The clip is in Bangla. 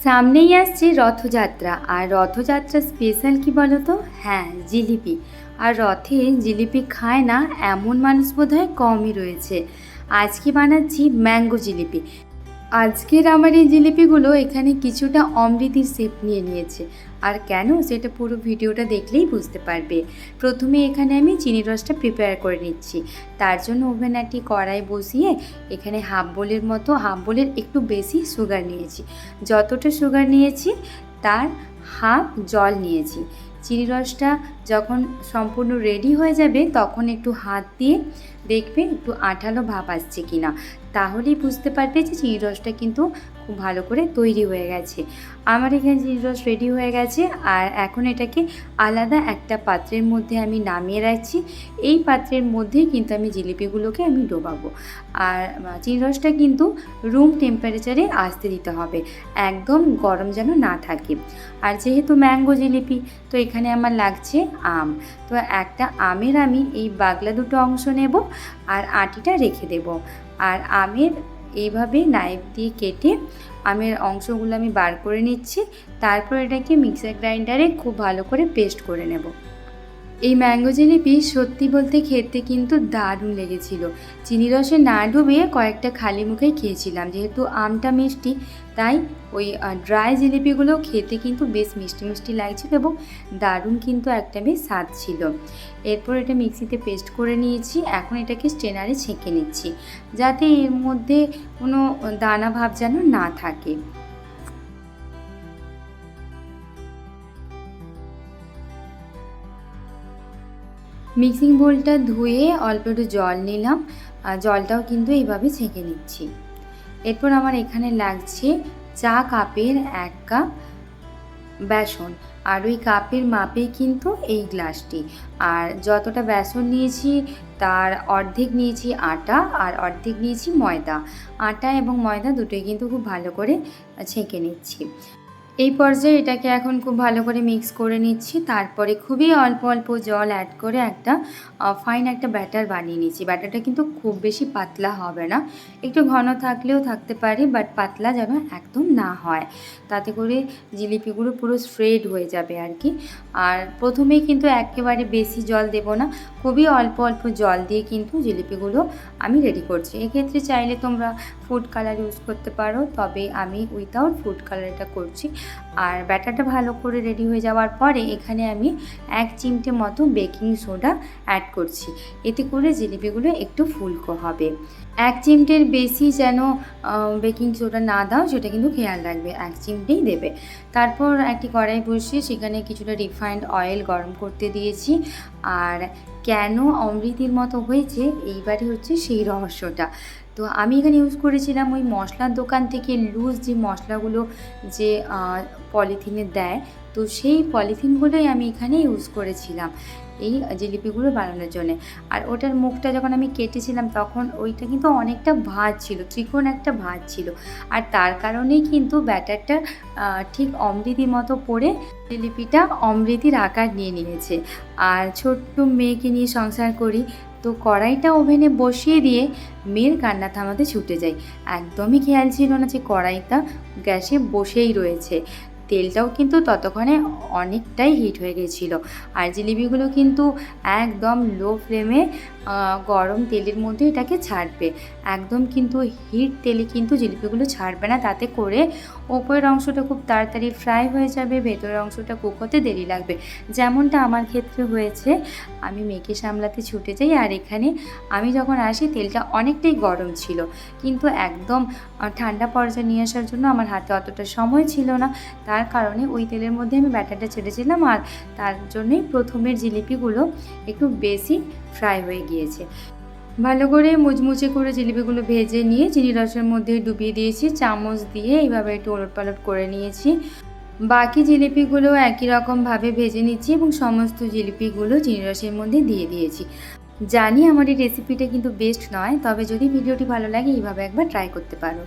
সামনেই আসছে রথযাত্রা, আর রথযাত্রা স্পেশাল কি বলো তো? হ্যাঁ, জিলিপি। আর রথে জিলিপি খায় না এমন মানুষ বোধহয় কমই রয়েছে। আজকে বানাচ্ছি ম্যাঙ্গো জিলিপি। আজকের আমার এই জিলিপিগুলো এখানে কিছুটা অমৃতির শেপ নিয়ে নিয়েছে। আর কেন, সেটা পুরো ভিডিওটা দেখলেই বুঝতে পারবে। প্রথমে এখানে আমি চিনি রসটা প্রিপেয়ার করে নিচ্ছি। তার জন্য ওভেনে একটি কড়াই বসিয়ে এখানে হাফ বোলের একটু বেশি সুগার নিয়েছি। যতটা সুগার নিয়েছি তার হাফ জল নিয়েছি। চিনি রসটা যখন সম্পূর্ণ রেডি হয়ে যাবে তখন একটু হাত দিয়ে দেখবে একটু আঠালো ভাব আসছে কিনা, তাহলেই বুঝতে পারবে যে চিনি রসটা কিন্তু খুব ভালো করে তৈরি হয়ে গেছে। আমার এখানে চিনি রস রেডি হয়ে গেছে। আর এখন এটাকে আলাদা একটা পাত্রের মধ্যে আমি নামিয়ে রাখছি। এই পাত্রের মধ্যেই কিন্তু আমি জিলিপিগুলোকে আমি ডোবাবো। আর চিনি রসটা কিন্তু রুম টেম্পারেচারে আসতে দিতে হবে, একদম গরম যেন না থাকে। আর যেহেতু ম্যাঙ্গো জিলিপি, তো এখানে আমার লাগছে আম। তো একটা আমের আমি এই বাগলা দুটো অংশ নেব আর আটিটা রেখে দেব। আর আমের এইভাবে নাইফ দিয়ে কেটে আমের অংশগুলো আমি বার করে নিচ্ছি। তারপর এটাকে মিক্সার গ্রাইন্ডারে খুব ভালো করে পেস্ট করে নেব। এই ম্যাঙ্গো জিলিপি সত্যি বলতে খেতে কিন্তু দারুণ লেগেছিল। চিনি রসে না ডুবিয়ে কয়েকটা খালি মুখেই খেয়েছিলাম। যেহেতু আমটা মিষ্টি, তাই ওই ড্রাই জিলিপিগুলো খেতে কিন্তু বেশ মিষ্টি মিষ্টি লাগছিল এবং দারুণ কিন্তু একটা বেশ স্বাদ ছিল। এরপর এটা মিক্সিতে পেস্ট করে নিয়েছি। এখন এটাকে স্ট্রেনারে ছেঁকে নিচ্ছি, যাতে এর মধ্যে কোনো দানা ভাব যেন না থাকে। মিক্সিং বোলটা ধুয়ে অল্প একটু জল নিলাম, আর জলটাও কিন্তু এইভাবে ছেঁকে নিচ্ছি। এরপর আমার এখানে লাগছে চা কাপের 1 কাপ বেসন। আর ওই কাপের মাপেই কিন্তু এই গ্লাসটি। আর যতটা বেসন নিয়েছি তার অর্ধেক নিয়েছি আটা আর অর্ধেক নিয়েছি ময়দা। আটা এবং ময়দা দুটোই কিন্তু খুব ভালো করে ছেঁকে নিচ্ছি। এই পর্যায়ে এটাকে এখন খুব ভালো করে মিক্স করে নিচ্ছি। তারপরে খুবই অল্প অল্প জল অ্যাড করে একটা ফাইন একটা ব্যাটার বানিয়ে নিচ্ছি। ব্যাটারটা কিন্তু খুব বেশি পাতলা হবে না, একটু ঘন থাকলেও থাকতে পারে, বাট পাতলা যেন একদম না হয়, তাতে করে জিলিপিগুলো পুরো স্প্রেড হয়ে যাবে আর কি। আর প্রথমেই কিন্তু একেবারে বেশি জল দেব না, খুবই অল্প অল্প জল দিয়ে কিন্তু জিলিপিগুলো আমি রেডি করছি। এক্ষেত্রে চাইলে তোমরা ফুড কালার ইউজ করতে পারো, তবে আমি উইথাউট ফুড কালারটা করছি। আর ব্যাটারটা ভালো করে রেডি হয়ে যাওয়ার পরে এখানে আমি 1 চিমটে মতো বেকিং সোডা অ্যাড করছি। এতে করে জিলিপিগুলো একটু ফুলকো হবে। 1 চিমটের বেশি যেন বেকিং সোডা না দাও, সেটা কিন্তু খেয়াল রাখবে, 1 চিমটেই দেবে। তারপর একটি কড়াই বসিয়ে সেখানে কিছুটা রিফাইন্ড অয়েল গরম করতে দিয়েছি। আর কেন অমৃতির মতো হয়েছে, এইবারই হচ্ছে সেই রহস্যটা। তো আমি এখানে ইউজ করেছিলাম ওই মশলার দোকান থেকে লুজ যে মশলাগুলো যে পলিথিনে দেয়, তো সেই পলিথিনগুলোই আমি এখানে ইউজ করেছিলাম এই জিলিপিগুলো বানানোর জন্যে। আর ওটার মুখটা যখন আমি কেটেছিলাম তখন ওইটা কিন্তু অনেকটা ভাঁজ ছিল, ত্রিকোণ একটা ভাঁজ ছিল। আর তার কারণেই কিন্তু ব্যাটারটা ঠিক অমৃতির মতো পড়ে জিলিপিটা অমৃতির আকার নিয়ে নিয়েছে। আর ছোট্ট মেয়েকে নিয়ে সংসার করি, তো কড়াইটা ওভেনে বসিয়ে দিয়ে মেয়ের কান্না থামাতে ছুটে যাই। একদমই খেয়াল ছিল না যে কড়াইটা গ্যাসে বসেই রয়েছে। তেলটাও কিন্তু ততক্ষণে অনেকটাই হিট হয়ে গেছিলো। আর জিলিপিগুলো কিন্তু একদম লো ফ্লেমে গরম তেলের মধ্যে এটাকে ছাড়বে। একদম কিন্তু হিট তেলে কিন্তু জিলিপিগুলো ছাড়বে না, তাতে করে ওপরের অংশটা খুব তাড়াতাড়ি ফ্রাই হয়ে যাবে, ভেতরের অংশটা কুক হতে দেরি লাগবে। যেমনটা আমার ক্ষেত্রে হয়েছে, আমি মেয়েকে সামলাতে ছুটে যাই। আর এখানে আমি যখন আসি তেলটা অনেকটাই গরম ছিল, কিন্তু একদম ঠান্ডা পর্যায়ে নিয়ে আসার জন্য আমার হাতে অতটা সময় ছিল না। তার কারণে ওই তেলের মধ্যে আমি ব্যাটারটা ছেড়েছিলাম, আর তার জন্যই প্রথমের জিলিপিগুলো একটু বেশি ফ্রাই হয়ে গিয়েছে। ভালো করে মুচমুচে করে জিলিপিগুলো ভেজে নিয়ে চিনি রসের মধ্যে ডুবিয়ে দিয়েছি। চামচ দিয়ে এইভাবে একটু ওলটপালট করে নিয়েছি। বাকি জিলিপিগুলো একই রকমভাবে ভেজে নিচ্ছি এবং সমস্ত জিলিপিগুলো চিনি রসের মধ্যে দিয়ে দিয়েছি। জানি আমার এই রেসিপিটা কিন্তু বেস্ট নয়, তবে যদি ভিডিওটি ভালো লাগে এইভাবে একবার ট্রাই করতে পারো।